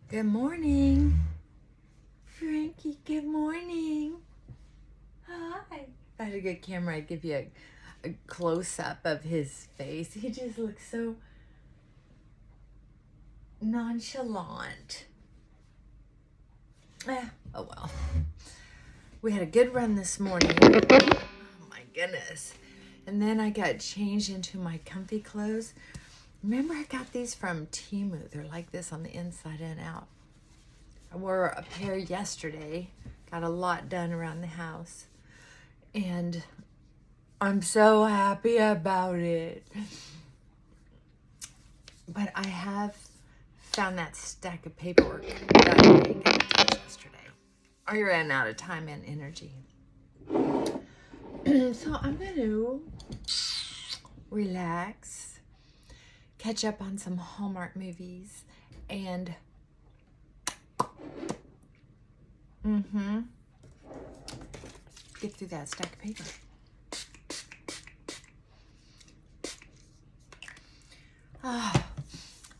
Good morning, Frankie. Good morning. Hi. If I had a good camera, I'd give you a close-up of his face. He just looks so nonchalant. Oh well. We had a good run this morning. Oh my goodness. And then I got changed into my comfy clothes. Remember, I got these from Temu. They're like this on the inside and out. I wore a pair yesterday. Got a lot done around the house. And I'm so happy about it. But I have found that stack of paperwork that I didn't get to touch yesterday. I ran out of time and energy. So I'm going to relax, catch up on some Hallmark movies, and get through that stack of paper. Oh,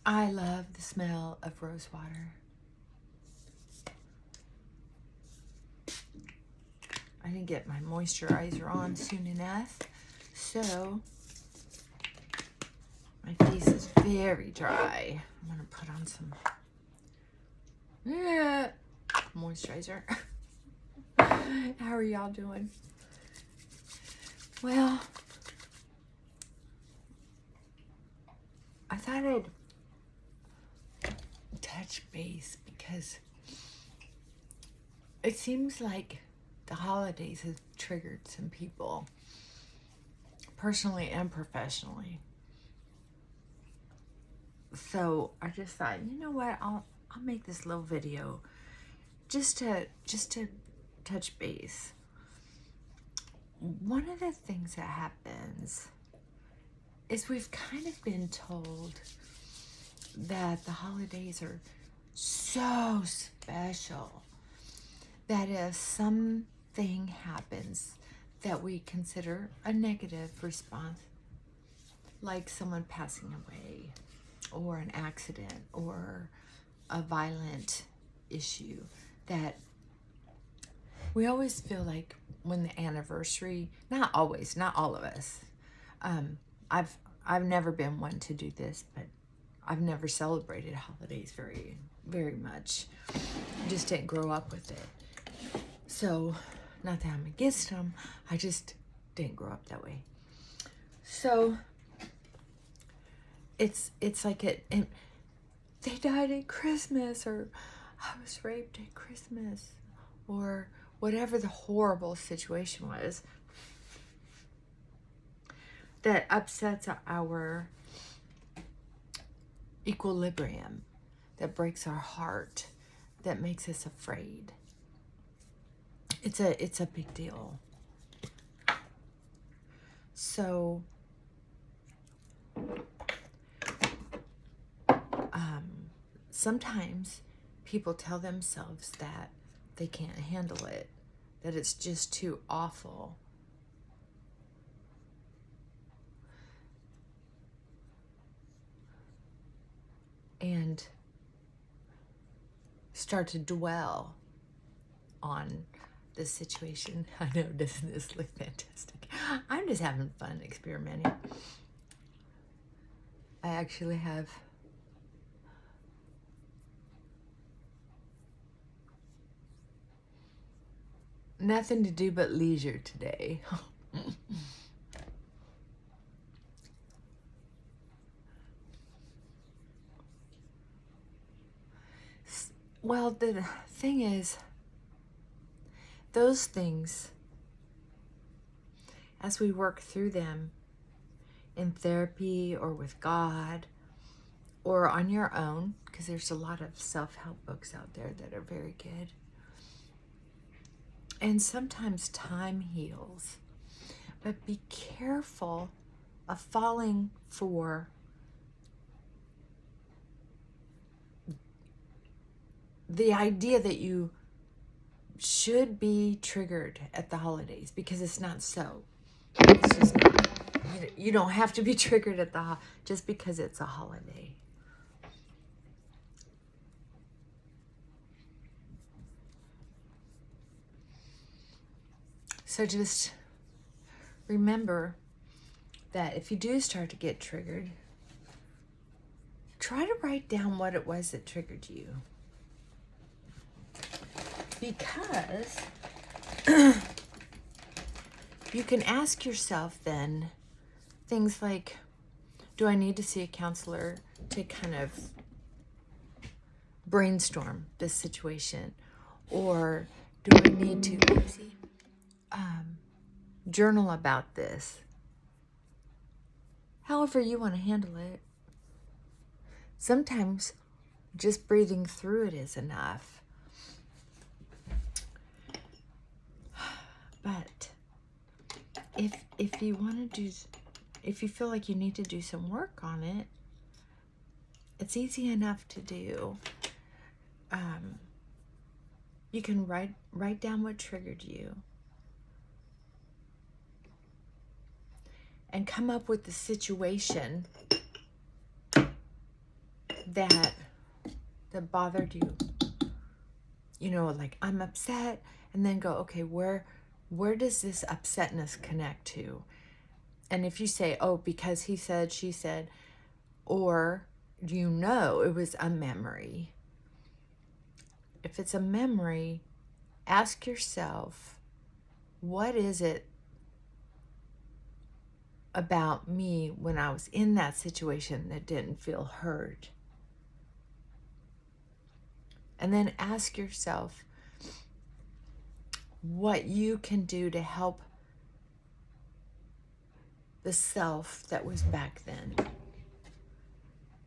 I love the smell of rose water. I didn't get my moisturizer on soon enough, so my face is very dry. I'm gonna put on some moisturizer. How are y'all doing? Well, I thought I'd touch base because it seems like the holidays have triggered some people, personally and professionally. So I just thought, you know what, I'll make this little video just to touch base. One of the things that happens is we've kind of been told that the holidays are so special that if something happens that we consider a negative response, like someone passing away or an accident or a violent issue, that we always feel like when the anniversary, not always, not all of us, I've never been one to do this, but I've never celebrated holidays very much. Just didn't grow up with it. So, not that I'm against them, I just didn't grow up that way. So, it's like they died at Christmas, or I was raped at Christmas, or whatever the horrible situation was that upsets our equilibrium, that breaks our heart, that makes us afraid. It's a big deal. So sometimes people tell themselves that they can't handle it, that it's just too awful. And start to dwell on the situation. I know, doesn't this look fantastic? I'm just having fun experimenting. I actually have nothing to do but leisure today. Well, the thing is, those things, as we work through them in therapy or with God or on your own, because there's a lot of self-help books out there that are very good. And sometimes time heals, but be careful of falling for the idea that you should be triggered at the holidays, because it's not so. It's just not. You don't have to be triggered at just because it's a holiday. So just remember that if you do start to get triggered, try to write down what it was that triggered you. Because you can ask yourself then things like, do I need to see a counselor to kind of brainstorm this situation? Or do I need to journal about this? However you want to handle it. Sometimes just breathing through it is enough. But if you want to if you feel like you need to do some work on it, it's easy enough to do. You can write down what triggered you and come up with the situation that bothered you. You know, like, I'm upset, and then go, okay, where does this upsetness connect to? And if you say, oh, because he said, she said, or you know it was a memory. If it's a memory, ask yourself, what is it about me when I was in that situation that didn't feel heard? And then ask yourself what you can do to help the self that was back then.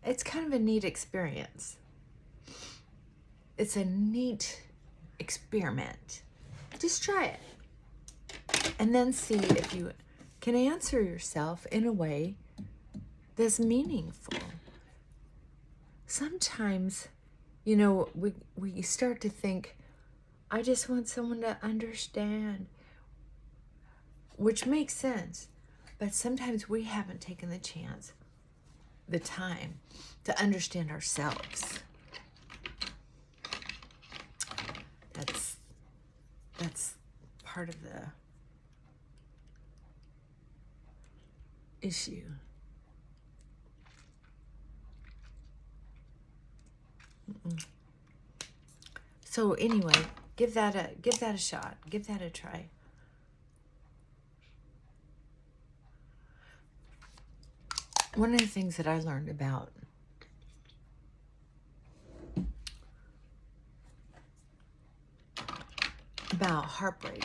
It's kind of a neat experience. It's a neat experiment. Just try it. And then see if you can answer yourself in a way that's meaningful. Sometimes, you know, we start to think, I just want someone to understand, which makes sense. But sometimes we haven't taken the time to understand ourselves. That's part of the issue. So anyway, give that a shot. Give that a try. One of the things that I learned about heartbreak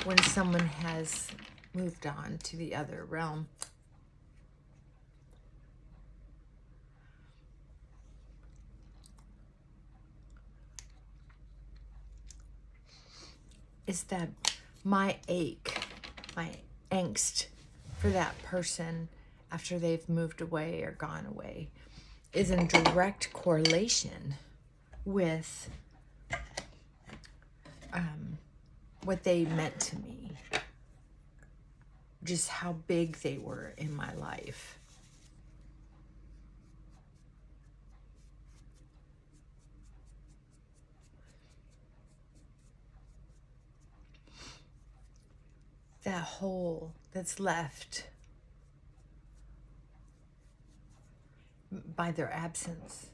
when someone has moved on to the other realm is that my ache, my angst for that person after they've moved away or gone away is in direct correlation with what they meant to me, just how big they were in my life. That hole that's left by their absence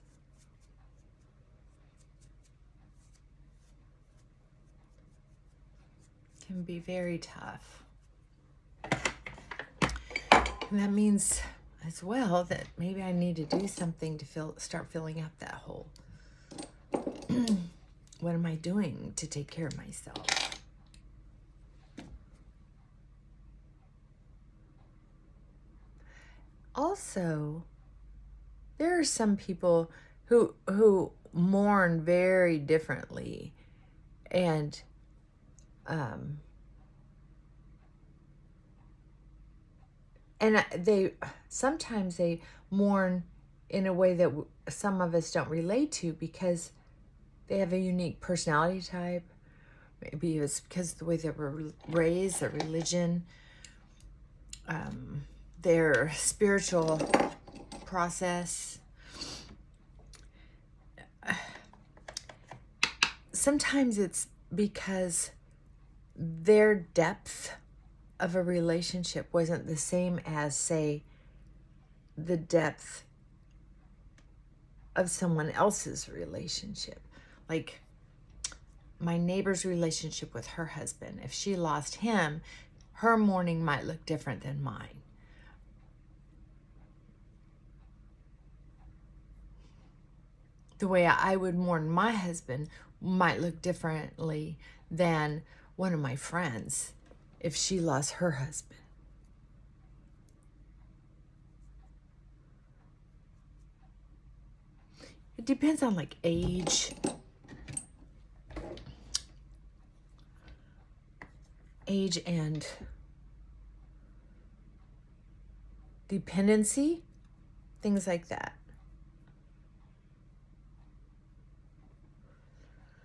can be very tough. And that means as well that maybe I need to do something to start filling up that hole. What am I doing to take care of myself? Also, there are some people who mourn very differently, and they sometimes they mourn in a way that some of us don't relate to because they have a unique personality type. Maybe it's because of the way they were raised, their religion, their spiritual process. Sometimes it's because their depth of a relationship wasn't the same as, say, the depth of someone else's relationship. Like my neighbor's relationship with her husband. If she lost him, her mourning might look different than mine. The way I would mourn my husband might look differently than one of my friends if she lost her husband. It depends on like age, and dependency, things like that.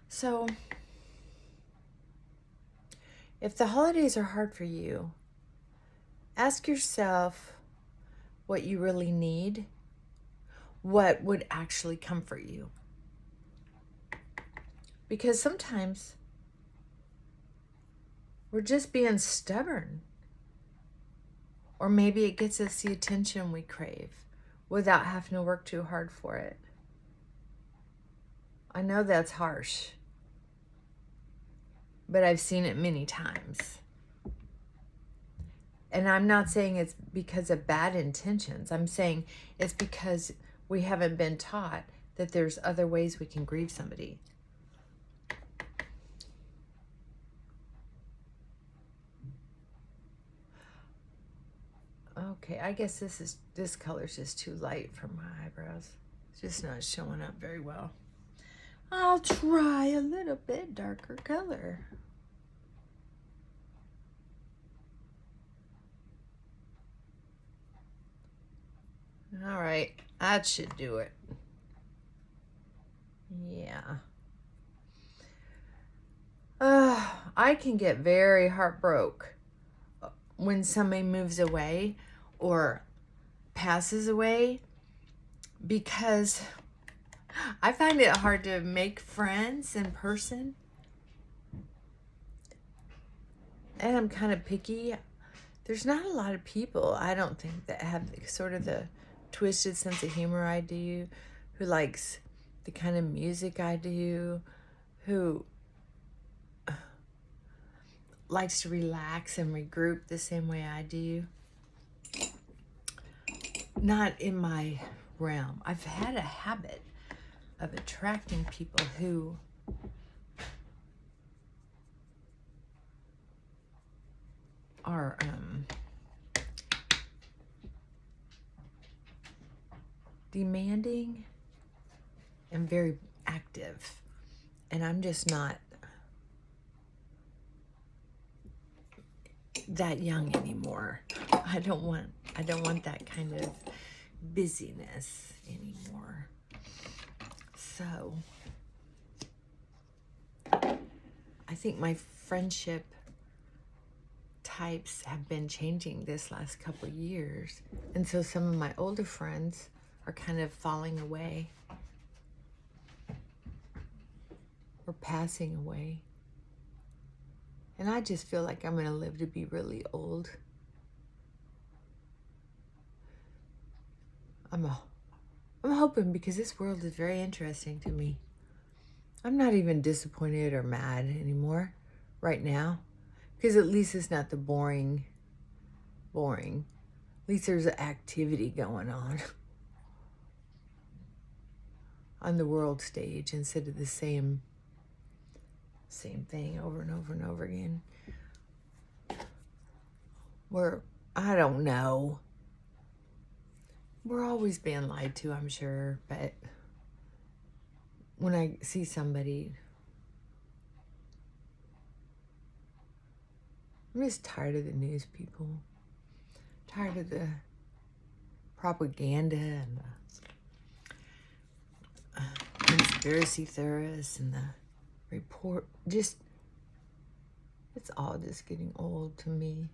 So, if the holidays are hard for you, ask yourself what you really need, what would actually comfort you. Because sometimes we're just being stubborn. Or maybe it gets us the attention we crave without having to work too hard for it. I know that's harsh, but I've seen it many times. And I'm not saying it's because of bad intentions. I'm saying it's because we haven't been taught that there's other ways we can grieve somebody. Okay, I guess this color's just too light for my eyebrows. It's just not showing up very well. I'll try a little bit darker color. All right, that should do it. Yeah. I can get very heartbroken when somebody moves away or passes away, because I find it hard to make friends in person. And I'm kind of picky. There's not a lot of people, I don't think, that have sort of the twisted sense of humor I do, who likes the kind of music I do, who likes to relax and regroup the same way I do. Not in my realm. I've had a habit of attracting people who are demanding and very active, and I'm just not that young anymore. I don't want that kind of busyness anymore. So I think my friendship types have been changing this last couple of years, and so some of my older friends are kind of falling away or passing away. And I just feel like I'm going to live to be really old. I'm hoping, because this world is very interesting to me. I'm not even disappointed or mad anymore right now, because at least it's not the boring. At least there's activity going on the world stage, instead of the same thing over and over and over again. I don't know. We're always being lied to, I'm sure, but when I see somebody, I'm just tired of the news people. Tired of the propaganda and the conspiracy theorists and the report. It's all just getting old to me.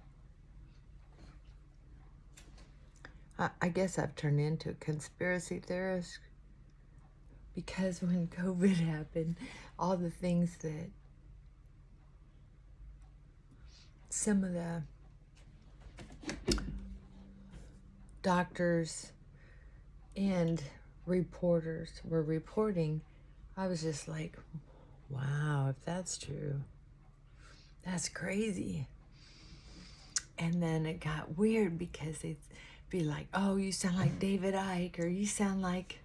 I guess I've turned into a conspiracy theorist, because when COVID happened, all the things that some of the doctors and reporters were reporting, I was just like, wow, if that's true, that's crazy. And then it got weird because they'd be like, oh, you sound like David Icke, or you sound like,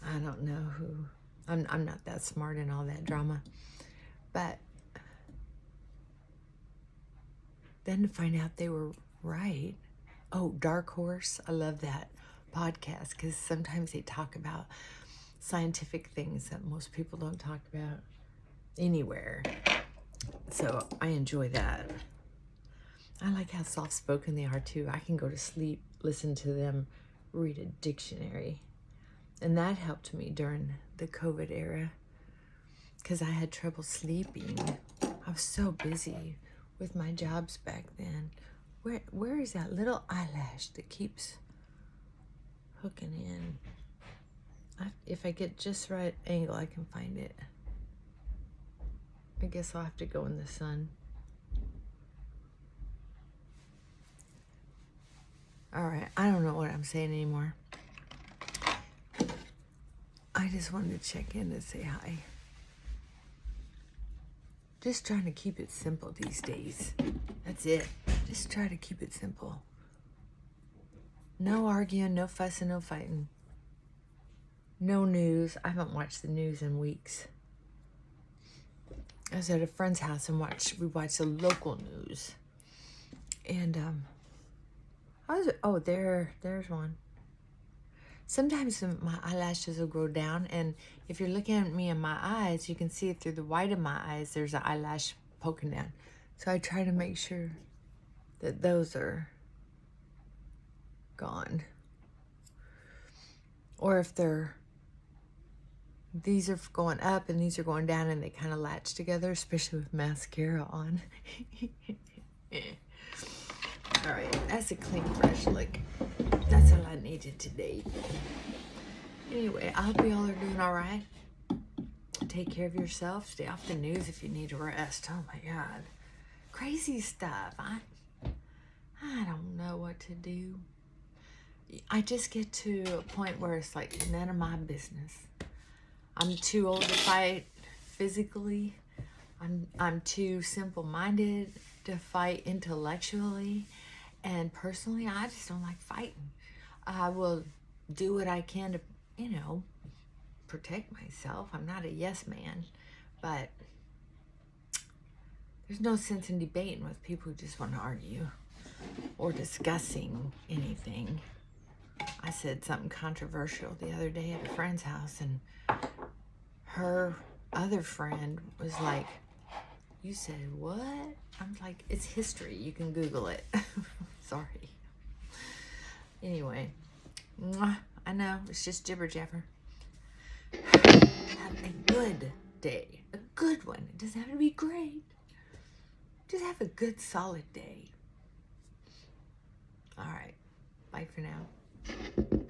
I don't know who. I'm not that smart in all that drama. But then to find out they were right. Oh, Dark Horse. I love that podcast because sometimes they talk about scientific things that most people don't talk about anywhere. So I enjoy that. I like how soft-spoken they are too. I can go to sleep, listen to them read a dictionary. And that helped me during the COVID era because I had trouble sleeping. I was so busy with my jobs back then. Where is that little eyelash that keeps hooking in? If I get just right angle, I can find it. I guess I'll have to go in the sun. All right, I don't know what I'm saying anymore. I just wanted to check in and say hi. Just trying to keep it simple these days. That's it. Just try to keep it simple. No arguing, no fussing, no fighting. No news. I haven't watched the news in weeks. I was at a friend's house and we watched the local news. And there's one. Sometimes my eyelashes will grow down, and if you're looking at me in my eyes, you can see it through the white of my eyes. There's an eyelash poking down. So I try to make sure that those are gone. Or if these are going up and these are going down and they kind of latch together, especially with mascara on. All right, that's a clean, fresh look. That's all I needed today. Anyway, I hope you all are doing all right. Take care of yourself. Stay off the news if you need to rest. Oh my God. Crazy stuff. I don't know what to do. I just get to a point where it's like none of my business. I'm too old to fight physically. I'm too simple-minded to fight intellectually. And personally, I just don't like fighting. I will do what I can to, protect myself. I'm not a yes man, but there's no sense in debating with people who just want to argue or discussing anything. I said something controversial the other day at a friend's house, and her other friend was like, you said what? I'm like, it's history. You can Google it. Sorry. Anyway, I know, it's just jibber jabber. Have a good day. A good one. It doesn't have to be great. Just have a good, solid day. All right. Bye for now.